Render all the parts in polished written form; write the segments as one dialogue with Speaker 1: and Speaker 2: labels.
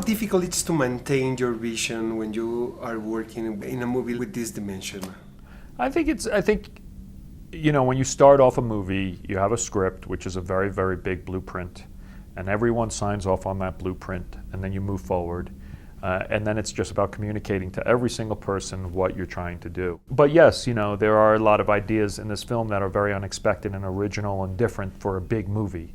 Speaker 1: difficult it is to maintain your vision when you are working in a movie with this dimension?
Speaker 2: I think, you know, when you start off a movie, you have a script, which is a very, very big blueprint, and everyone signs off on that blueprint, and then you move forward. And then it's just about communicating to every single person what you're trying to do. But yes, you know, there are a lot of ideas in this film that are very unexpected and original and different for a big movie.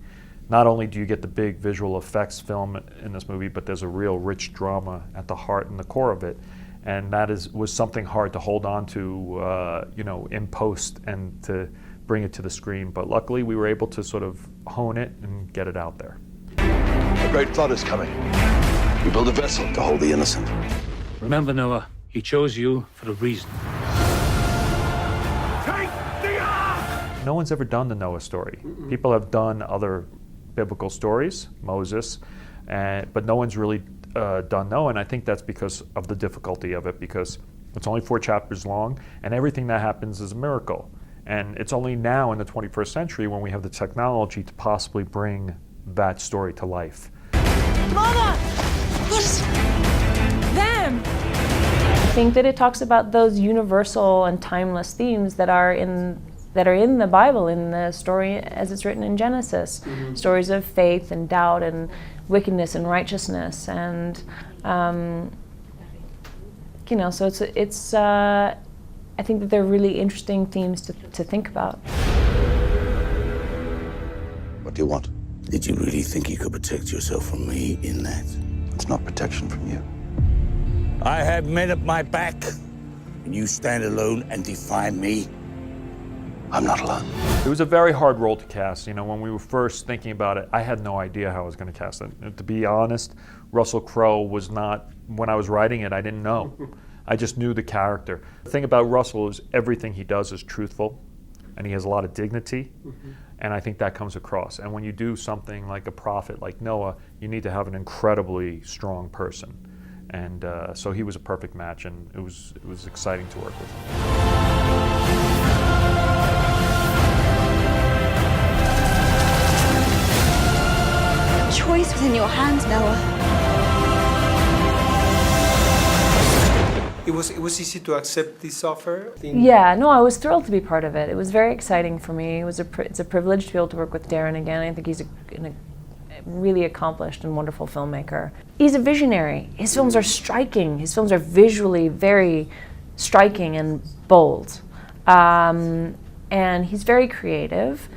Speaker 2: Not only do you get the big visual effects film in this movie, but there's a real rich drama at the heart and the core of it. And that was something hard to hold on to, you know, in post and to bring it to the screen. But luckily we were able to sort of hone it and get it out there.
Speaker 3: A great flood is coming. We build a vessel to hold the innocent.
Speaker 4: Remember, Noah, he chose you for a reason.
Speaker 3: Take the ark!
Speaker 2: No one's ever done the Noah story. People have done other biblical stories, Moses, but no one's really done Noah, and I think that's because of the difficulty of it, because it's only 4 chapters long, and everything that happens is a miracle. And it's only now in the 21st century when we have the technology to possibly bring that story to life.
Speaker 5: Mama! What's them? I think that it talks about those universal and timeless themes that are in the Bible, in the story as it's written in Genesis. Mm-hmm. Stories of faith and doubt and wickedness and righteousness, and you know, so it's I think that they're really interesting themes to think about.
Speaker 3: What do you want?
Speaker 6: Did you really think you could protect yourself from me in that?
Speaker 3: It's not protection from you.
Speaker 6: I have men at my back, and you stand alone and defy me?
Speaker 3: I'm not alone.
Speaker 2: It was a very hard role to cast. You know, when we were first thinking about it, I had no idea how I was going to cast it. And to be honest, Russell Crowe was not, when I was writing it, I didn't know. I just knew the character. The thing about Russell is everything he does is truthful, and he has a lot of dignity, and I think that comes across. And when you do something like a prophet like Noah, you need to have an incredibly strong person. And so he was a perfect match, and it was exciting to work with him.
Speaker 7: Choice was in your hands, Noah.
Speaker 1: It was easy to accept this offer?
Speaker 5: Yeah, no, I was thrilled to be part of it. It was very exciting for me. It's a privilege to be able to work with Darren again. I think he's a really accomplished and wonderful filmmaker. He's a visionary. His films are striking. His films are visually very striking and bold. And he's very creative.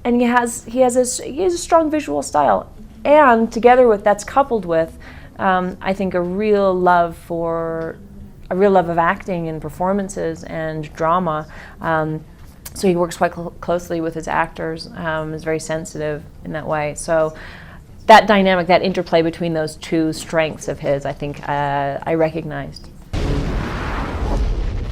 Speaker 5: And he has a strong visual style. And together with that's coupled with I think a real love of acting and performances and drama. So he works quite closely with his actors, is very sensitive in that way. So that dynamic, that interplay between those two strengths of his, I think I recognized.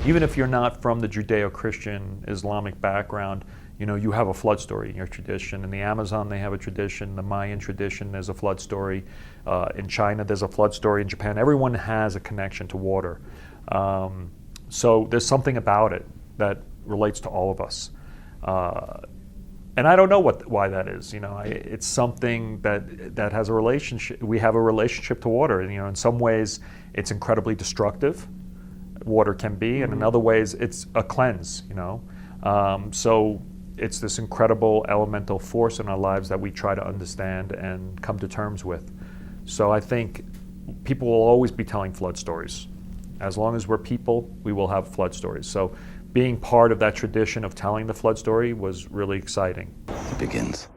Speaker 2: Even if you're not from the Judeo-Christian Islamic background, you know, you have a flood story in your tradition. In the Amazon, they have a tradition. The Mayan tradition, there's a flood story. In China, there's a flood story. In Japan, everyone has a connection to water. So there's something about it that relates to all of us. And I don't know why that is. You know, it's something that has a relationship. We have a relationship to water. And, you know, in some ways, it's incredibly destructive. Water can be, and in other ways, it's a cleanse. You know, so it's this incredible elemental force in our lives that we try to understand and come to terms with. So I think people will always be telling flood stories. As long as we're people, we will have flood stories. So being part of that tradition of telling the flood story was really exciting.
Speaker 3: It begins.